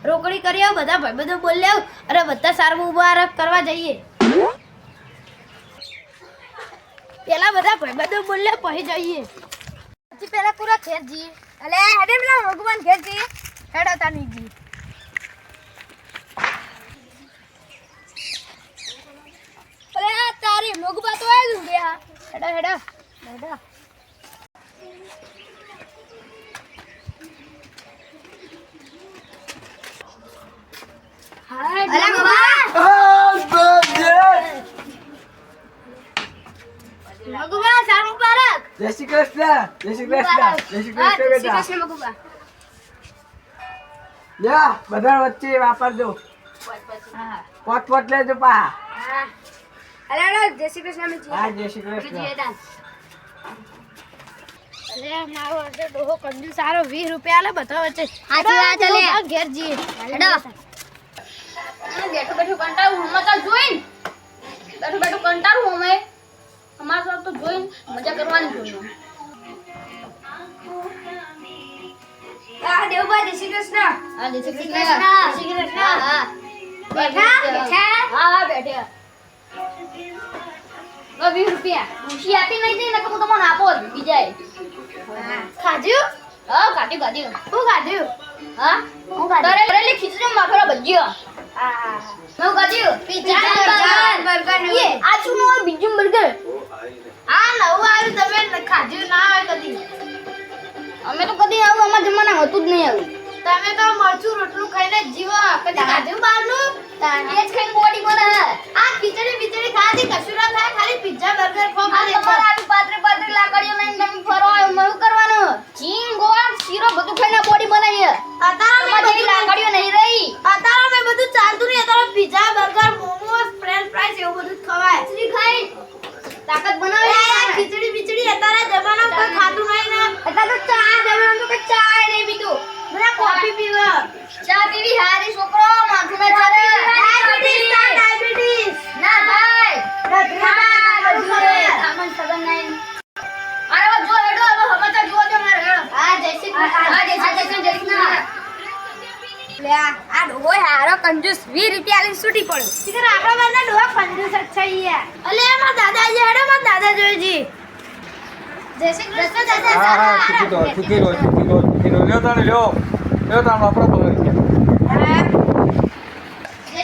રોકડી કરી આવ બધા ભાઈબંધો બોલ લેવ અરે બધા સારું મુબારક કરવા જઈએ પેલા બધા ભાઈબંધો બોલ લે પછી જઈએ પછી પેલા પૂરા ખેર જઈએ અલે હેડે પેલા ભગવાન ખેર જઈએ હેડો તાની જી અલે આ તારી મોગબા તો આવી દે હા હેડો હેડો હેડો હાય અલા બાબા મગુબા સારું મુબારક જય શ્રી કૃષ્ણ જય શ્રી કૃષ્ણ જય શ્રી કૃષ્ણ બેટા જય શ્રી કૃષ્ણ મગુબા યા બધા વચ્ચે વાપરજો હા પોટ લેજો પા હા અલા જય શ્રી કૃષ્ણ મિજી હા જય શ્રી કૃષ્ણ અલે મારો અડે ડોહો કંજુ સારો 20 રૂપિયા આલે બધા વચ્ચે હાચી વાત લે ઘેર જઈએ હેડો બેઠો બેઠો કંટાળું હમણાં જોઈન બેઠો બેઠો કંટાળું અમે અમારા સાથ તો જોઈન મજા કરવાની જોઈન આ દેવબા જય શ્રી કૃષ્ણ હા જય શ્રી કૃષ્ણ જય શ્રી કૃષ્ણ હા બેઠા બેઠા હા બેઠા 20 રૂપિયા ખુશી આપી નહીં જઈને તો હું તમને આપો જ બીજાય ખાધ્યું હા કાઢી કાઢી હું ખાધ્યું હા હું ખાધ્યું તરેલી ખીચડી માથોડા ભજીયો હા મેં કાઢ્યું પિઝા બર્ગર ને આ શું નો બીજું બર્ગર આ નવું આવ્યું તમે ખાધ્યું ના હોય કદી અમે તો કદી આવું અમારા જમાના હતું જ નહીં આવું તમે તો મરચું રોટલું ખાઈને જીવો કદી ખાધ્યું બહારનું એ જ ખાઈને બોડી બને આ ખીચડી બીચડી ખાધી કશું ના થાય ખાલી પિઝા બર્ગર ખો આ તમારે આવી પાત્રે પાત્રે લાકડીઓ લઈને તમે ફરો એમાં શું કરવાનું ચીન ગોળ શીરો બધું ખાઈને બોડી બનાવીએ તમારે જેવી લાકડીઓ નહીં રહી અત્યારે મેં બધું ચાલતું નહીં અત્યારે pizza burger momos French fries એવું બધું જ ખવાય ખીચડી ખાઈ તાકાત બનાવી આ ખીચડી બીચડી અત્યારે જમાના કોઈ ખાતું નહીં ને એટલે તો ચા જમવાનું તો કઈ ચા નહીં પીતું બધા કોફી પીવે ચા પીવી હારી છોકરો માથું ના ચાલે ડાયાબિટીસ ના થાય આમન સગન નહીં અરે વા જો હેડો હવે હમણાં જોવો તો મારે હેડો હા જય શ્રી કૃષ્ણ હા જય શ્રી કૃષ્ણ જય શ્રી કૃષ્ણ લે આ ડોહો હારો કંજૂસ 20 રૂપિયા લઈને છૂટી પડ્યો ઠીક આપણા બંને ડોહો કંજૂસ જ છે યાર અલે મારા દાદાજી હેડો મારા દાદા જોઈજી જય શ્રી કૃષ્ણ દાદા હા હા ચૂકી દો લ્યો તારે લ્યો વાપરો પગર જય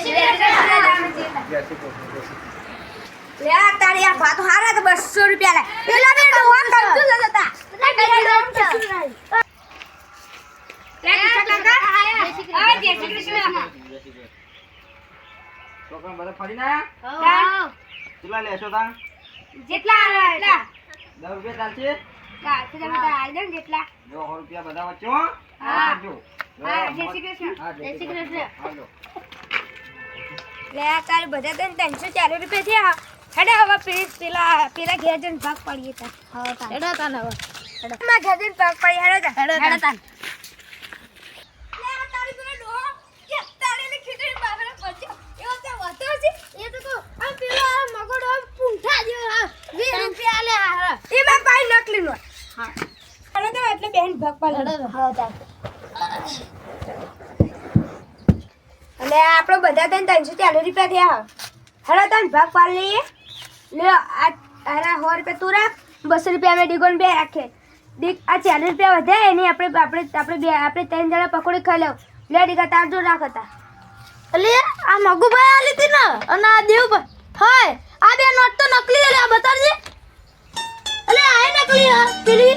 શ્રી કૃષ્ણ લે આ તારી આ ભાત હારા તો 200 રૂપિયા લે પેલા બે ડોહો કંજૂસ જ હતા છોકરા બધા ફરી ના કેટલા લેશો તા જેટલા એટલા 10 રૂપિયા ચાલશે કાલથી તમે તો આલ દો ને જેટલા જો 100 રૂપિયા બધા વચ્ચે હો હા. જો. હા જય શ્રી કૃષ્ણ હા, જય શ્રી કૃષ્ણ હાલો. લે આ તારે બધા તને 340 રૂપિયા થયા હેડે હવે પેલા ઘેર જઈને ભાગ પાડીએ તા હેડો તાન હવે માં ઘેર જઈને ભાગ પાડી હેડો તા હેડો તાન લે આ તારી પેલા ડોહો કે તારેલી ખીચડી બાબરે પડ્યો એવો તે વાતો છે એ તો આ પેલા મગડો પૂંઠા જેવો હા 20 રૂપિયા લે હારા એ માં પાઈ નકલી નો હા હેડો તો એટલે બેન ભાગ પાડી હા તા અને આપણો બધા તને 340 રૂપિયા થયા હેડો તને ભાગ પાડી લઈએ લે આ 100 રૂપિયા તું રાખ 200 રૂપિયા અમે ડીગોન બે રાખે આ 40 રૂપિયા વધે એની આપણે 3 જણા પકોડી ખાઈ લેવ લે ડીગા તાર જો રાખ હતા અલે આ મગુભાઈ આ લીધી ને અને આ દેવભાઈ હાય આ બે નોટ તો નકલી લે બતાડજે અલે આ નકલી હા પેલી